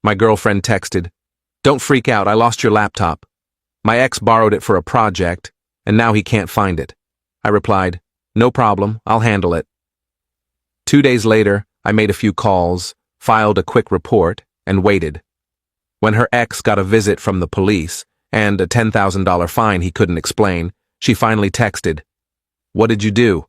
My girlfriend texted, "Don't freak out, I lost your laptop. My ex borrowed it for a project, and now he can't find it." I replied, "No problem, I'll handle it." 2 days later, I made a few calls, filed a quick report, and waited. When her ex got a visit from the police and a $10,000 fine he couldn't explain, she finally texted, "What did you do?"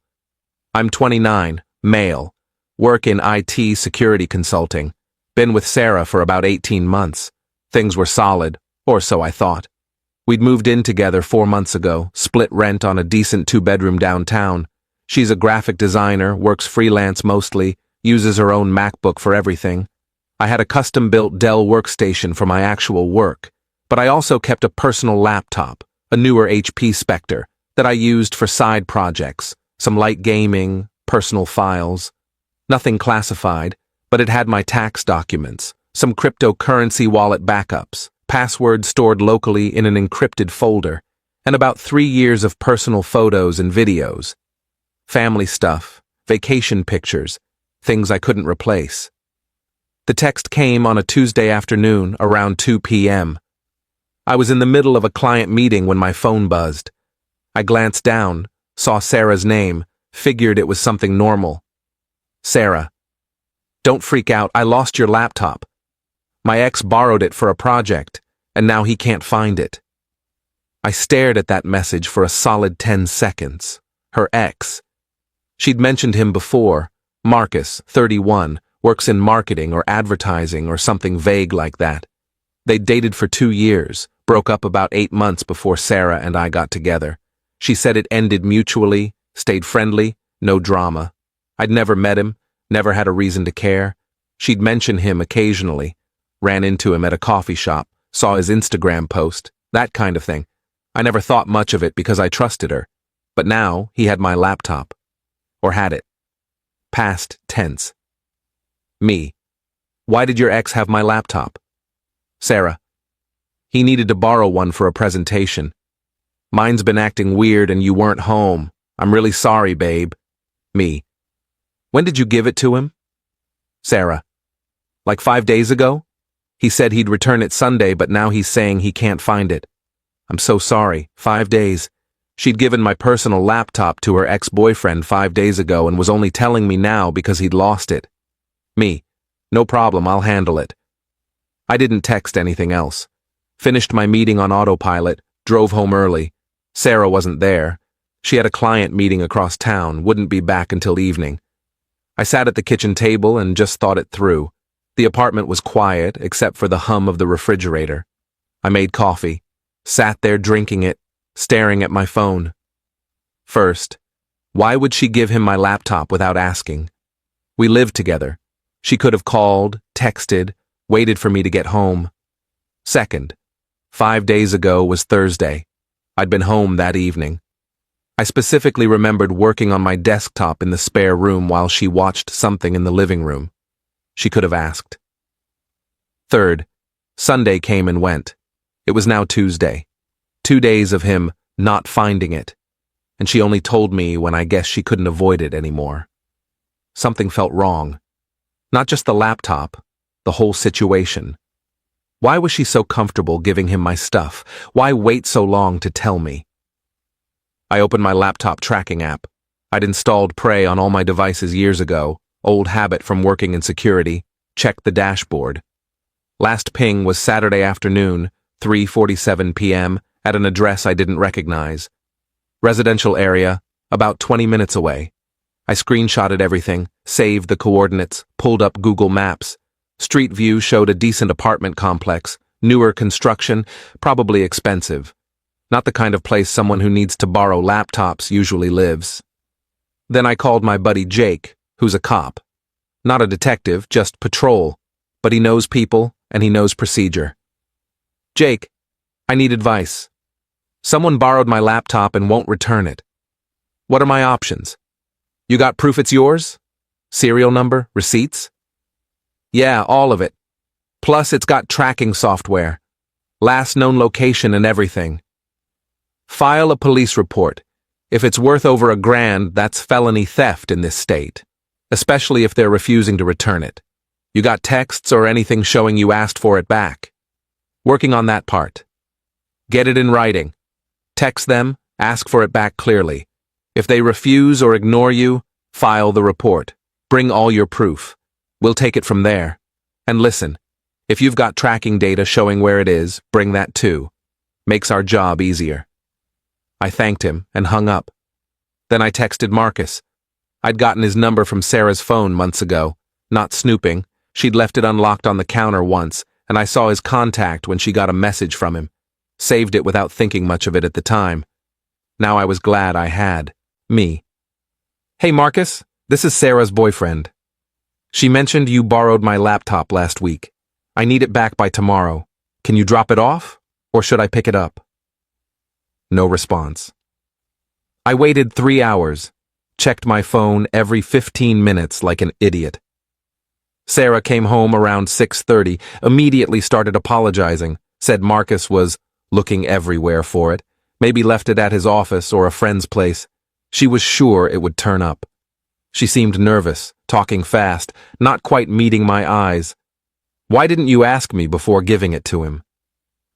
"I'm 29, male, work in IT security consulting, been with Sarah for about 18 months. Things were solid, or so I thought. We'd moved in together 4 months ago, split rent on a decent 2-bedroom downtown. She's a graphic designer, works freelance mostly, uses her own MacBook for everything. I had a custom-built Dell workstation for my actual work, but I also kept a personal laptop, a newer HP Spectre, that I used for side projects, some light gaming, personal files. Nothing classified, but it had my tax documents, some cryptocurrency wallet backups, passwords stored locally in an encrypted folder, and about 3 years of personal photos and videos. Family stuff, vacation pictures, things I couldn't replace. The text came on a Tuesday afternoon around 2 p.m. I was in the middle of a client meeting when my phone buzzed. I glanced down, saw Sarah's name, figured it was something normal. Sarah. "Don't freak out, I lost your laptop. My ex borrowed it for a project, and now he can't find it." I stared at that message for a solid 10 seconds. Her ex. She'd mentioned him before. Marcus, 31, works in marketing or advertising or something vague like that. They'd dated for 2 years, broke up about 8 months before Sarah and I got together. She said it ended mutually, stayed friendly, no drama. I'd never met him, never had a reason to care. She'd mention him occasionally, ran into him at a coffee shop, saw his Instagram post, that kind of thing. I never thought much of it because I trusted her. But now he had my laptop. Or had it. Past tense. Me. "Why did your ex have my laptop?" Sarah. "He needed to borrow one for a presentation. Mine's been acting weird and you weren't home. I'm really sorry, babe." Me. "When did you give it to him?" Sarah. "Like 5 days ago? He said he'd return it Sunday, but now he's saying he can't find it. I'm so sorry. 5 days. She'd given my personal laptop to her ex-boyfriend 5 days ago and was only telling me now because he'd lost it." Me. "No problem, I'll handle it." I didn't text anything else. Finished my meeting on autopilot, drove home early. Sarah wasn't there. She had a client meeting across town, wouldn't be back until evening. I sat at the kitchen table and just thought it through. The apartment was quiet, except for the hum of the refrigerator. I made coffee, sat there drinking it, staring at my phone. First, why would she give him my laptop without asking? We lived together. She could have called, texted, waited for me to get home. Second, 5 days ago was Thursday. I'd been home that evening. I specifically remembered working on my desktop in the spare room while she watched something in the living room. She could have asked. Third, Sunday came and went. It was now Tuesday. 2 days of him not finding it, and she only told me when I guess she couldn't avoid it anymore. Something felt wrong. Not just the laptop, the whole situation. Why was she so comfortable giving him my stuff? Why wait so long to tell me? I opened my laptop tracking app. I'd installed Prey on all my devices years ago, old habit from working in security, checked the dashboard. Last ping was Saturday afternoon, 3:47 p.m., at an address I didn't recognize. Residential area, about 20 minutes away. I screenshotted everything, saved the coordinates, pulled up Google Maps. Street view showed a decent apartment complex, newer construction, probably expensive. Not the kind of place someone who needs to borrow laptops usually lives. Then I called my buddy Jake, who's a cop. Not a detective, just patrol, but he knows people and he knows procedure. "Jake, I need advice. Someone borrowed my laptop and won't return it. What are my options? You got proof it's yours? Serial number, receipts?" "Yeah, all of it. Plus it's got tracking software. Last known location and everything." "File a police report. If it's worth over $1,000, that's felony theft in this state, especially if they're refusing to return it. You got texts or anything showing you asked for it back? Working on that part. Get it in writing. Text them, ask for it back clearly. If they refuse or ignore you, file the report. Bring all your proof. We'll take it from there. And listen, if you've got tracking data showing where it is, bring that too. Makes our job easier. I thanked him and hung up. Then I texted Marcus. I'd gotten his number from Sarah's phone months ago. Not snooping. She'd left it unlocked on the counter once, and I saw his contact when she got a message from him. Saved it without thinking much of it at the time. Now I was glad I had. Me. Hey Marcus, this is Sarah's boyfriend. She mentioned you borrowed my laptop last week. I need it back by tomorrow. Can you drop it off, or should I pick it up? No response. I waited 3 hours, checked my phone every 15 minutes like an idiot. Sarah came home around 6:30, immediately started apologizing, said Marcus was looking everywhere for it, maybe left it at his office or a friend's place. She was sure it would turn up. She seemed nervous, talking fast, not quite meeting my eyes. Why didn't you ask me before giving it to him?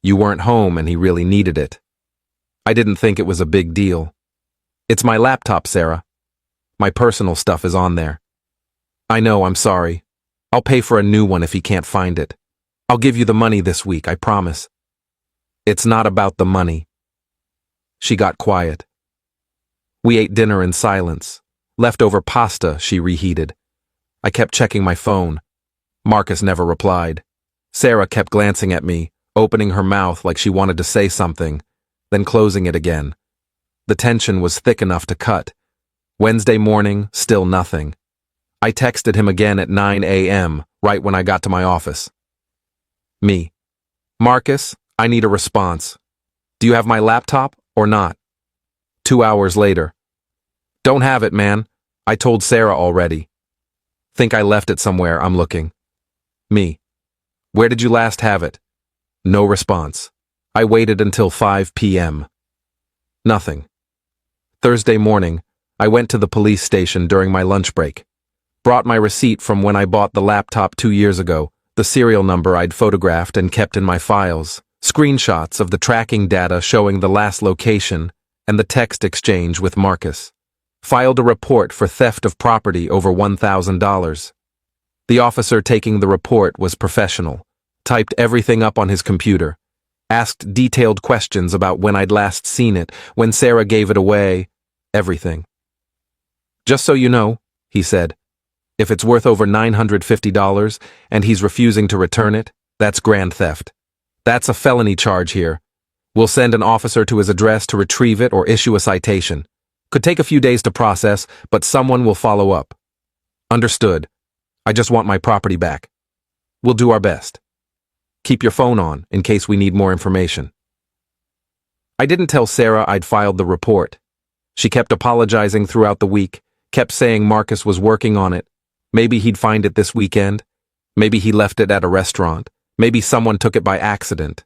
You weren't home and he really needed it. I didn't think it was a big deal. It's my laptop, Sarah. My personal stuff is on there. I know, I'm sorry. I'll pay for a new one if he can't find it. I'll give you the money this week, I promise. It's not about the money. She got quiet. We ate dinner in silence. Leftover pasta she reheated. I kept checking my phone. Marcus never replied. Sarah kept glancing at me, opening her mouth like she wanted to say something, then closing it again. The tension was thick enough to cut. Wednesday morning, still nothing. I texted him again at 9 a.m., right when I got to my office. Me. Marcus, I need a response. Do you have my laptop or not? 2 hours later. Don't have it, man. I told Sarah already. Think I left it somewhere, I'm looking. Me. Where did you last have it? No response. I waited until 5 p.m. Nothing. Thursday morning, I went to the police station during my lunch break. Brought my receipt from when I bought the laptop 2 years ago, the serial number I'd photographed and kept in my files, screenshots of the tracking data showing the last location, and the text exchange with Marcus. Filed a report for theft of property over $1,000. The officer taking the report was professional, typed everything up on his computer, asked detailed questions about when I'd last seen it, when Sarah gave it away, everything. Just so you know, he said, if it's worth over $950 and he's refusing to return it, that's grand theft. That's a felony charge here. We'll send an officer to his address to retrieve it or issue a citation. Could take a few days to process, but someone will follow up. Understood. I just want my property back. We'll do our best. Keep your phone on in case we need more information. I didn't tell Sarah I'd filed the report. She kept apologizing throughout the week, kept saying Marcus was working on it. Maybe he'd find it this weekend. Maybe he left it at a restaurant. Maybe someone took it by accident.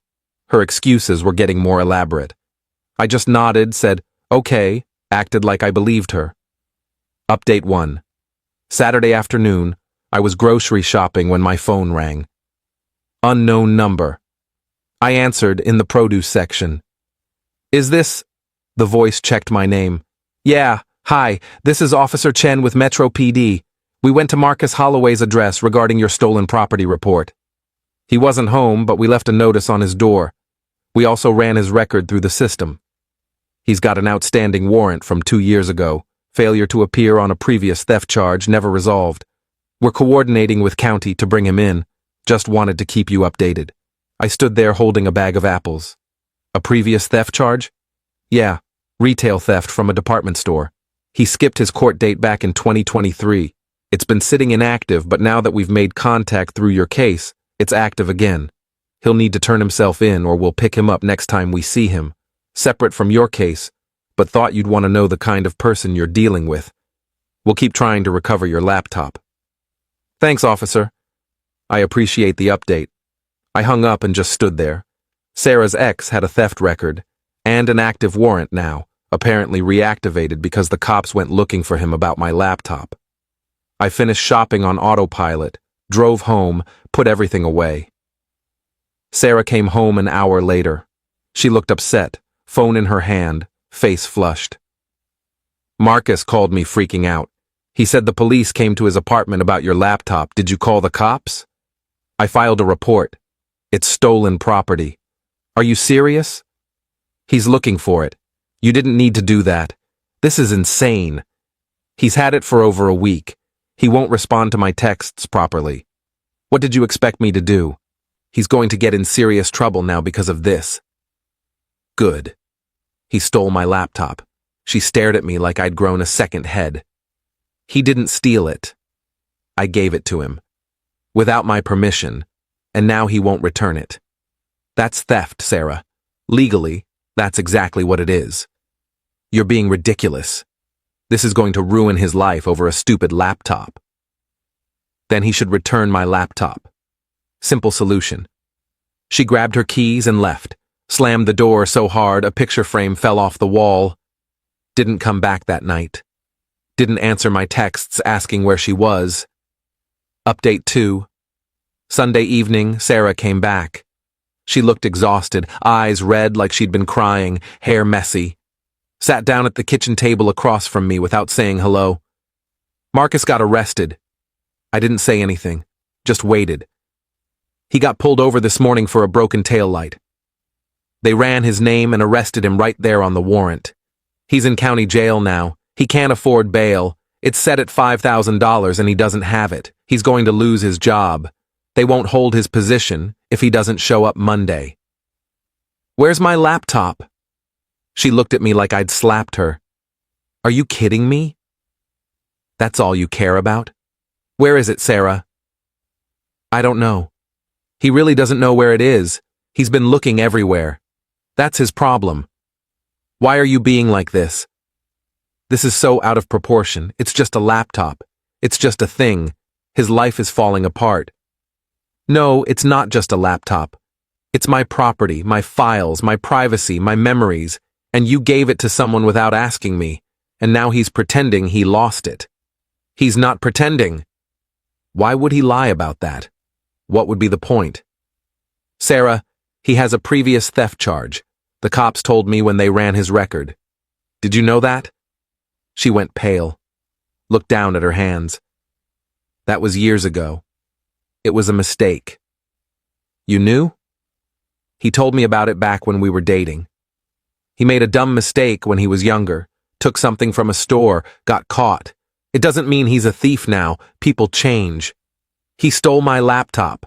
Her excuses were getting more elaborate. I just nodded, said, okay, acted like I believed her. Update 1. Saturday afternoon, I was grocery shopping when my phone rang. Unknown number. I answered in the produce section. Is this? The voice checked my name. Yeah, hi, this is Officer Chen with Metro PD. We went to Marcus Holloway's address regarding your stolen property report. He wasn't home, but we left a notice on his door. We also ran his record through the system. He's got an outstanding warrant from 2 years ago, failure to appear on a previous theft charge never resolved. We're coordinating with county to bring him in. Just wanted to keep you updated. I stood there holding a bag of apples. A previous theft charge? Yeah, retail theft from a department store. He skipped his court date back in 2023. It's been sitting inactive, but now that we've made contact through your case, it's active again. He'll need to turn himself in or we'll pick him up next time we see him. Separate from your case, but thought you'd want to know the kind of person you're dealing with. We'll keep trying to recover your laptop. Thanks, officer. I appreciate the update. I hung up and just stood there. Sarah's ex had a theft record and an active warrant now, apparently reactivated because the cops went looking for him about my laptop. I finished shopping on autopilot, drove home, put everything away. Sarah came home an hour later. She looked upset, phone in her hand, face flushed. Marcus called me freaking out. He said the police came to his apartment about your laptop. Did you call the cops? I filed a report. It's stolen property. Are you serious? He's looking for it. You didn't need to do that. This is insane. He's had it for over a week. He won't respond to my texts properly. What did you expect me to do? He's going to get in serious trouble now because of this. Good. He stole my laptop. She stared at me like I'd grown a second head. He didn't steal it. I gave it to him. Without my permission, and now he won't return it. That's theft, Sarah. Legally, that's exactly what it is. You're being ridiculous. This is going to ruin his life over a stupid laptop. Then he should return my laptop. Simple solution. She grabbed her keys and left, slammed the door so hard a picture frame fell off the wall. Didn't come back that night. Didn't answer my texts asking where she was. Update 2. Sunday evening, Sarah came back. She looked exhausted, eyes red like she'd been crying, hair messy. Sat down at the kitchen table across from me without saying hello. Marcus got arrested. I didn't say anything, just waited. He got pulled over this morning for a broken taillight. They ran his name and arrested him right there on the warrant. He's in county jail now. He can't afford bail. It's set at $5,000 and he doesn't have it. He's going to lose his job. They won't hold his position if he doesn't show up Monday. Where's my laptop? She looked at me like I'd slapped her. Are you kidding me? That's all you care about? Where is it, Sarah? I don't know. He really doesn't know where it is. He's been looking everywhere. That's his problem. Why are you being like this? This is so out of proportion. It's just a laptop. It's just a thing. His life is falling apart. No, it's not just a laptop. It's my property, my files, my privacy, my memories, and you gave it to someone without asking me, and now he's pretending he lost it. He's not pretending. Why would he lie about that? What would be the point? Sarah, he has a previous theft charge. The cops told me when they ran his record. Did you know that? She went pale, looked down at her hands. That was years ago. It was a mistake. You knew? He told me about it back when we were dating. He made a dumb mistake when he was younger, took something from a store, got caught. It doesn't mean he's a thief now. People change. He stole my laptop.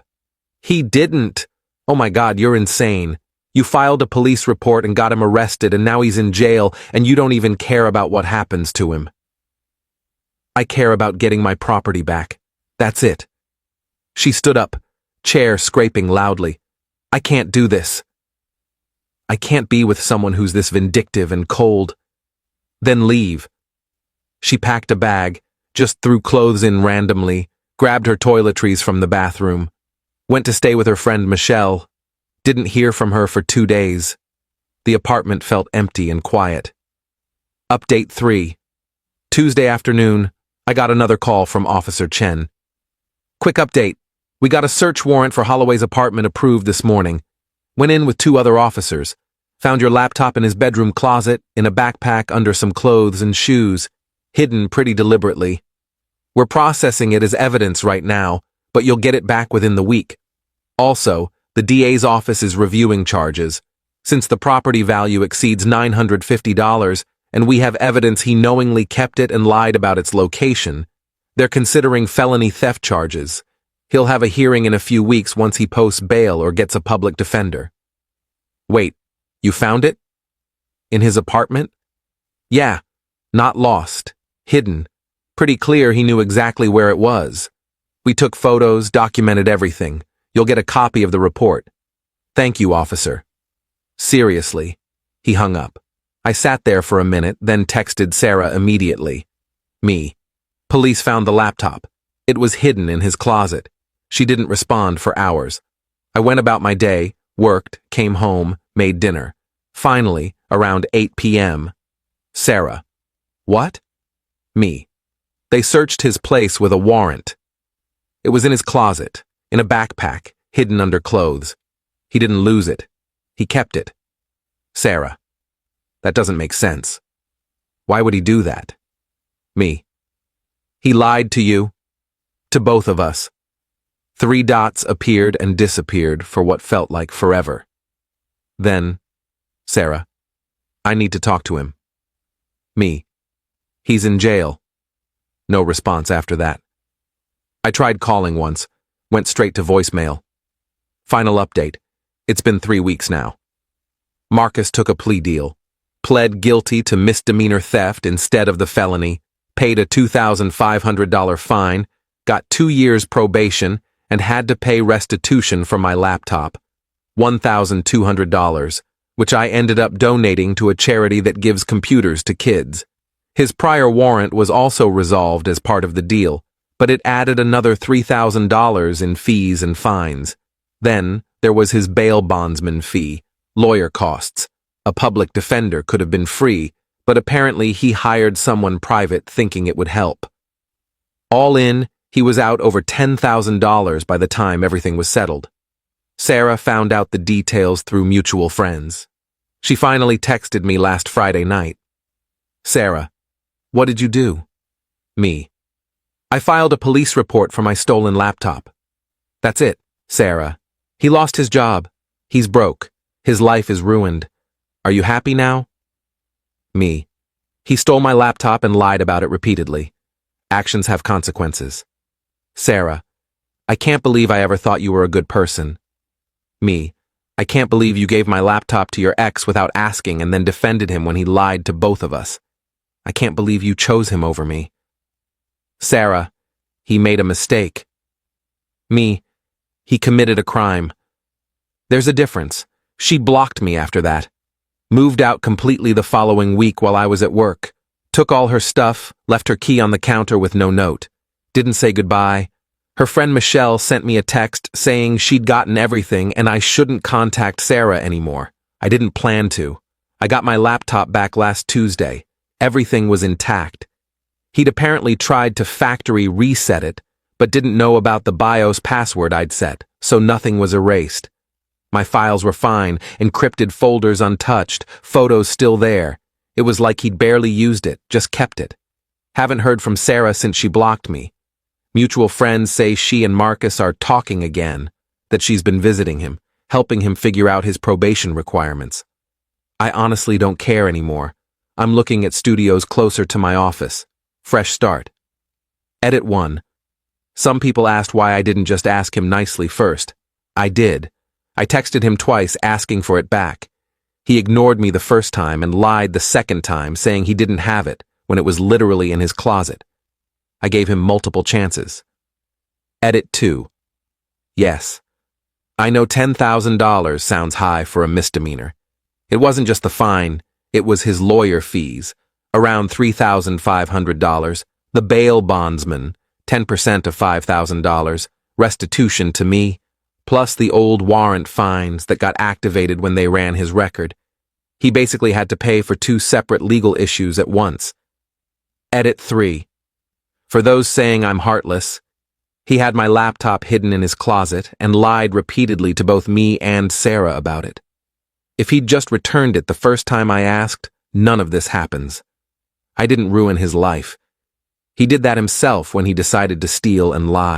He didn't. Oh my God, you're insane. You filed a police report and got him arrested, and now he's in jail, and you don't even care about what happens to him. I care about getting my property back. That's it. She stood up, chair scraping loudly. I can't do this. I can't be with someone who's this vindictive and cold. Then leave. She packed a bag, just threw clothes in randomly, grabbed her toiletries from the bathroom, went to stay with her friend Michelle. Didn't hear from her for 2 days. The apartment felt empty and quiet. Update 3. Tuesday afternoon, I got another call from Officer Chen. Quick update. We got a search warrant for Holloway's apartment approved this morning. Went in with 2 other officers. Found your laptop in his bedroom closet, in a backpack under some clothes and shoes, hidden pretty deliberately. We're processing it as evidence right now, but you'll get it back within the week. Also, the DA's office is reviewing charges. Since the property value exceeds $950 and we have evidence he knowingly kept it and lied about its location, they're considering felony theft charges. He'll have a hearing in a few weeks once he posts bail or gets a public defender. Wait, you found it? In his apartment? Yeah, not lost, hidden. Pretty clear he knew exactly where it was. We took photos, documented everything. You'll get a copy of the report. Thank you, officer. Seriously. He hung up. I sat there for a minute, then texted Sarah immediately. Me. Police found the laptop. It was hidden in his closet. She didn't respond for hours. I went about my day, worked, came home, made dinner. Finally, around 8 p.m. Sarah. What? Me. They searched his place with a warrant. It was in his closet, in a backpack, hidden under clothes. He didn't lose it. He kept it. Sarah. That doesn't make sense. Why would he do that? Me. He lied to you. To both of us. 3 dots appeared and disappeared for what felt like forever. Then, Sarah, I need to talk to him. Me. He's in jail. No response after that. I tried calling once, went straight to voicemail. Final update. It's been 3 weeks now. Marcus took a plea deal, pled guilty to misdemeanor theft instead of the felony, paid a $2,500 fine, got 2 years probation, and had to pay restitution for my laptop, $1,200, which I ended up donating to a charity that gives computers to kids. His prior warrant was also resolved as part of the deal, but it added another $3,000 in fees and fines. Then there was his bail bondsman fee, lawyer costs. A public defender could have been free, but apparently he hired someone private thinking it would help. All in, he was out over $10,000 by the time everything was settled. Sarah found out the details through mutual friends. She finally texted me last Friday night. Sarah, what did you do? Me. I filed a police report for my stolen laptop. That's it, Sarah. He lost his job. He's broke. His life is ruined. Are you happy now? Me. He stole my laptop and lied about it repeatedly. Actions have consequences. Sarah. I can't believe I ever thought you were a good person. Me. I can't believe you gave my laptop to your ex without asking and then defended him when he lied to both of us. I can't believe you chose him over me. Sarah. He made a mistake. Me. He committed a crime. There's a difference. She blocked me after that. Moved out completely the following week while I was at work. Took all her stuff, left her key on the counter with no note. Didn't say goodbye. Her friend Michelle sent me a text saying she'd gotten everything and I shouldn't contact Sarah anymore. I didn't plan to. I got my laptop back last Tuesday. Everything was intact. He'd apparently tried to factory reset it, but didn't know about the BIOS password I'd set, so nothing was erased. My files were fine, encrypted folders untouched, photos still there. It was like he'd barely used it, just kept it. Haven't heard from Sarah since she blocked me. Mutual friends say she and Marcus are talking again, that she's been visiting him, helping him figure out his probation requirements. I honestly don't care anymore. I'm looking at studios closer to my office. Fresh start. Edit 1. Some people asked why I didn't just ask him nicely first. I did. I texted him twice asking for it back. He ignored me the first time and lied the second time saying he didn't have it when it was literally in his closet. I gave him multiple chances. Edit 2. Yes. I know $10,000 sounds high for a misdemeanor. It wasn't just the fine, it was his lawyer fees, around $3,500, the bail bondsman, 10% of $5,000, restitution to me, plus the old warrant fines that got activated when they ran his record. He basically had to pay for 2 separate legal issues at once. Edit 3. For those saying I'm heartless, he had my laptop hidden in his closet and lied repeatedly to both me and Sarah about it. If he'd just returned it the first time I asked, none of this happens. I didn't ruin his life. He did that himself when he decided to steal and lie.